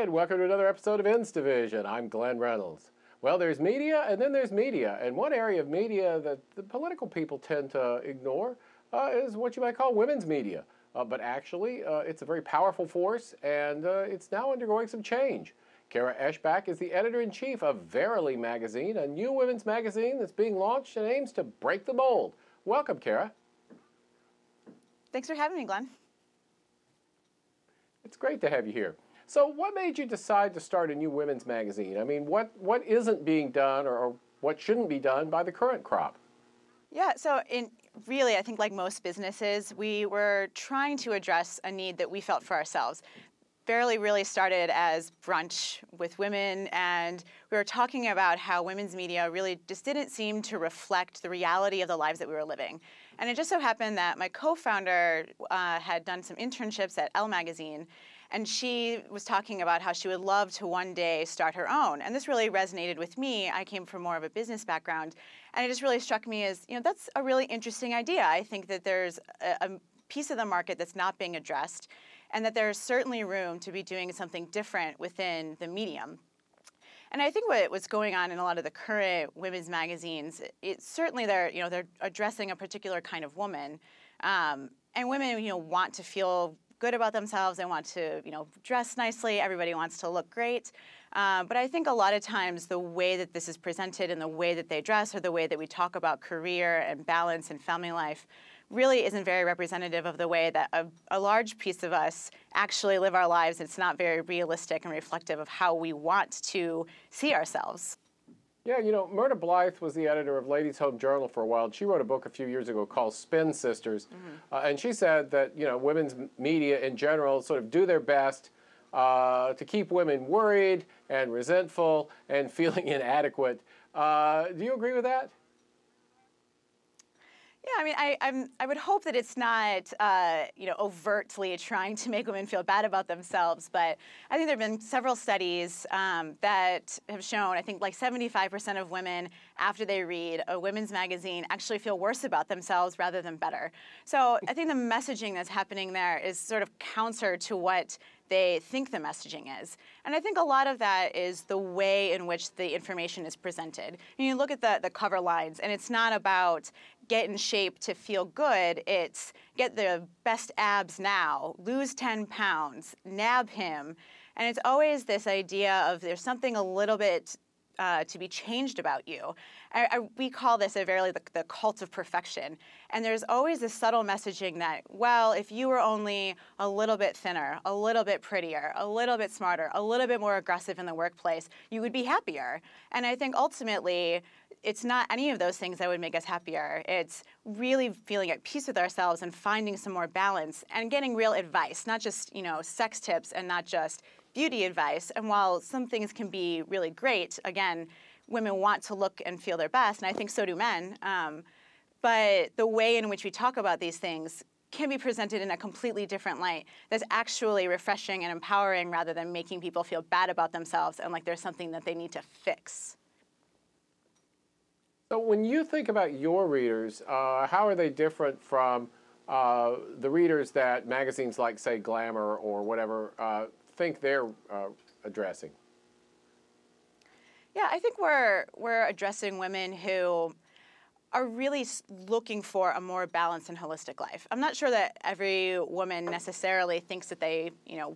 and welcome to another episode of InstaVision. I'm Glenn Reynolds. Well, there's media, and then there's media. And one area of media that the political people tend to ignore is what you might call women's media. But actually, it's a very powerful force, and it's now undergoing some change. Eschbach is the editor-in-chief of Verily Magazine, a new women's magazine that's being launched and aims to break the mold. Welcome, Kara. Thanks for having me, Glenn. It's great to have you here. So what made you decide to start a new women's magazine? I mean, what isn't being done or what shouldn't be done by the current crop? Yeah, so really, I think like most businesses, we were trying to address a need that we felt for ourselves. Verily really started as brunch with women, and we were talking about how women's media really just didn't seem to reflect the reality of the lives that we were living. And it just so happened that my co-founder had done some internships at Elle magazine, and she was talking about how she would love to one day start her own. And this really resonated with me. I came from more of a business background, and it just really struck me as, that's a really interesting idea. I think that there's a piece of the market that's not being addressed, and that there's certainly room to be doing something different within the medium. And I think what's going on in a lot of the current women's magazines, it's certainly they're addressing a particular kind of woman, and women want to feel good about themselves. They want to dress nicely. Everybody wants to look great. But I think a lot of times the way that this is presented and the way that they dress or the way that we talk about career and balance and family life really isn't very representative of the way that a large piece of us actually live our lives. It's not very realistic and reflective of how we want to see ourselves. Yeah, Myrna Blythe was the editor of Ladies' Home Journal for a while. She wrote a book a few years ago called Spin Sisters. And she said that, women's media in general sort of do their best to keep women worried and resentful and feeling inadequate. Do you agree with that? Yeah, I mean, I would hope that it's not, overtly trying to make women feel bad about themselves. But I think there have been several studies that have shown, I think, like 75% of women, after they read a women's magazine, actually feel worse about themselves rather than better. So I think the messaging that's happening there is sort of counter to what they think the messaging is. And I think a lot of that is the way in which the information is presented. And you look at the cover lines, and it's not about get in shape to feel good. It's get the best abs now, lose 10 pounds, nab him. And it's always this idea of there's something a little bit to be changed about you. We call this at Verily the cult of perfection. And there's always this subtle messaging that, well, if you were only a little bit thinner, a little bit prettier, a little bit smarter, a little bit more aggressive in the workplace, you would be happier. And I think ultimately, it's not any of those things that would make us happier. It's really feeling at peace with ourselves and finding some more balance and getting real advice, not just, sex tips and not just beauty advice. And while some things can be really great, again, women want to look and feel their best, and I think so do men. But the way in which we talk about these things can be presented in a completely different light that's actually refreshing and empowering rather than making people feel bad about themselves and like there's something that they need to fix. So when you think about your readers, how are they different from the readers that magazines like, say, Glamour or whatever think they're addressing? Yeah, I think we're addressing women who are really looking for a more balanced and holistic life. I'm not sure that every woman necessarily thinks that they,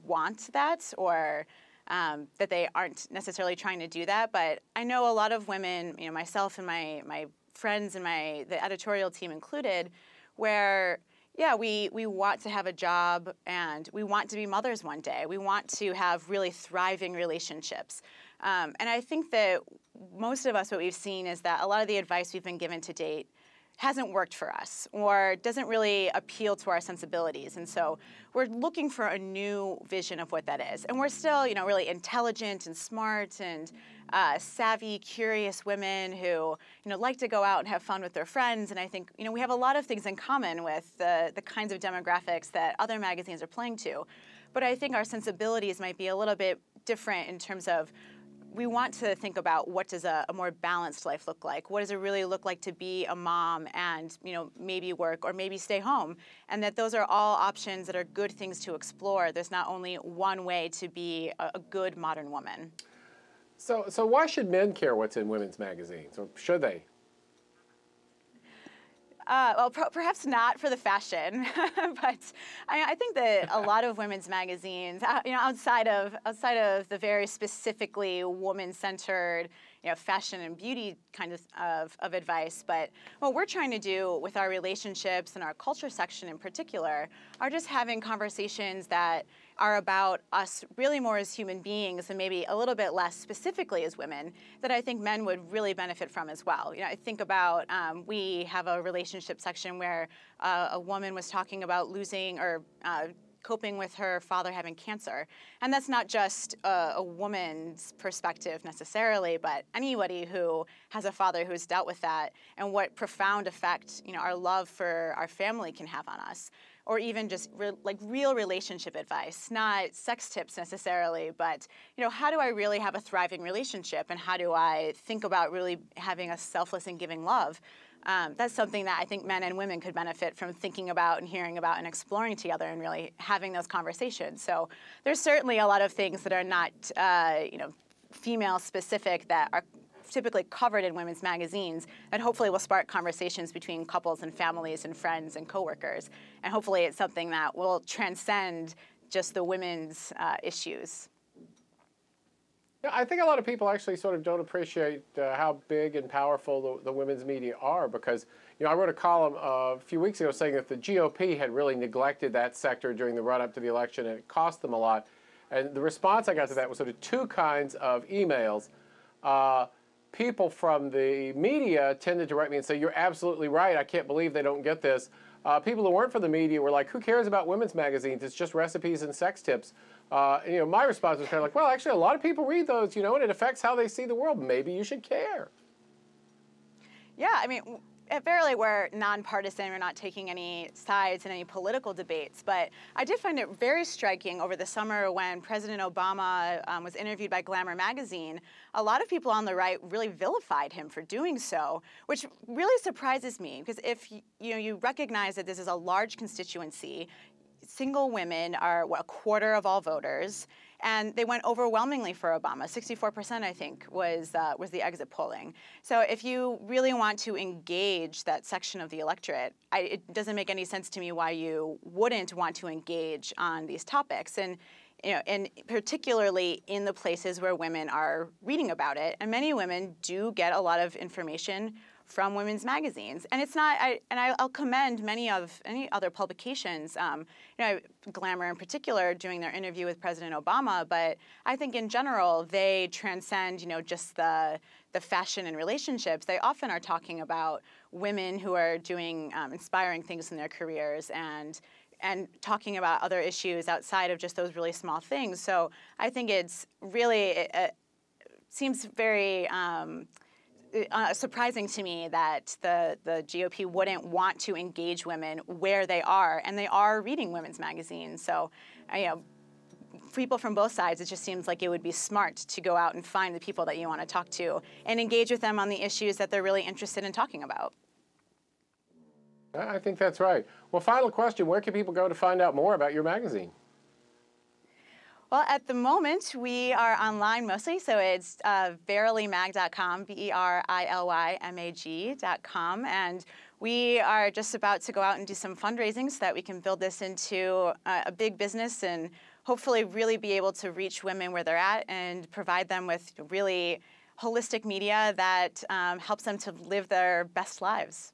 want that or that they aren't necessarily trying to do that. But I know a lot of women, myself and my friends and the editorial team included, where yeah, we want to have a job and we want to be mothers one day. We want to have really thriving relationships. And I think that most of us, what we've seen is that a lot of the advice we've been given to date hasn't worked for us or doesn't really appeal to our sensibilities. And so we're looking for a new vision of what that is. And we're still, really intelligent and smart and savvy, curious women who, like to go out and have fun with their friends. And I think, we have a lot of things in common with the kinds of demographics that other magazines are playing to. But I think our sensibilities might be a little bit different in terms of we want to think about what does a more balanced life look like? What does it really look like to be a mom and, maybe work or maybe stay home? And that those are all options that are good things to explore. There's not only one way to be a good modern woman. So why should men care what's in women's magazines, or should they? Well, perhaps not for the fashion, but I think that a lot of women's magazines, outside of the very specifically woman-centered, fashion and beauty kind of advice, but what we're trying to do with our relationships and our culture section in particular are just having conversations that are about us really more as human beings and maybe a little bit less specifically as women that I think men would really benefit from as well. I think about, we have a relationship section where a woman was talking about losing or coping with her father having cancer. And that's not just a woman's perspective necessarily, but anybody who has a father who's dealt with that and what profound effect, our love for our family can have on us. Or even just real relationship advice, not sex tips necessarily, but how do I really have a thriving relationship, and how do I think about really having a selfless and giving love? That's something that I think men and women could benefit from thinking about and hearing about and exploring together and really having those conversations. So there's certainly a lot of things that are not female specific that are typically covered in women's magazines that hopefully will spark conversations between couples and families and friends and coworkers. And hopefully it's something that will transcend just the women's issues. Yeah, I think a lot of people actually sort of don't appreciate how big and powerful the women's media are, because I wrote a column a few weeks ago saying that the GOP had really neglected that sector during the run-up to the election, and it cost them a lot. And the response I got to that was sort of two kinds of emails. People from the media tended to write me and say, "You're absolutely right. I can't believe they don't get this." People who weren't from the media were like, "Who cares about women's magazines? It's just recipes and sex tips." My response was kind of like, "Well, actually, a lot of people read those, and it affects how they see the world. Maybe you should care." Yeah, I mean, at Verily, we're nonpartisan. We're not taking any sides in any political debates. But I did find it very striking over the summer when President Obama was interviewed by Glamour magazine. A lot of people on the right really vilified him for doing so, which really surprises me, because if you recognize that this is a large constituency, single women are a quarter of all voters, and they went overwhelmingly for Obama. 64%, I think, was the exit polling. So if you really want to engage that section of the electorate, it doesn't make any sense to me why you wouldn't want to engage on these topics. And and particularly in the places where women are reading about it, and many women do get a lot of information from women's magazines. And it's not, I'll commend any other publications, Glamour in particular, doing their interview with President Obama, but I think in general, they transcend, just the fashion and relationships. They often are talking about women who are doing inspiring things in their careers and talking about other issues outside of just those really small things. So I think it's really, it seems very surprising to me that the GOP wouldn't want to engage women where they are, and they are reading women's magazines. So, people from both sides, it just seems like it would be smart to go out and find the people that you want to talk to and engage with them on the issues that they're really interested in talking about. I think that's right. Well, final question, where can people go to find out more about your magazine? Well, at the moment, we are online mostly, so it's verilymag.com, verilymag.com, and we are just about to go out and do some fundraising so that we can build this into a big business and hopefully really be able to reach women where they're at and provide them with really holistic media that helps them to live their best lives.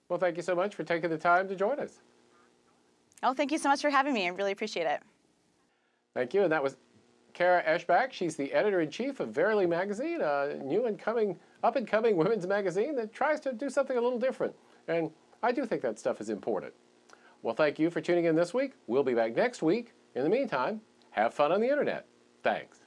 Well, thank you so much for taking the time to join us. Oh, thank you so much for having me. I really appreciate it. Thank you. And that was Kara Eschbach. She's the editor-in-chief of Verily Magazine, a new up-and-coming women's magazine that tries to do something a little different. And I do think that stuff is important. Well, thank you for tuning in this week. We'll be back next week. In the meantime, have fun on the internet. Thanks.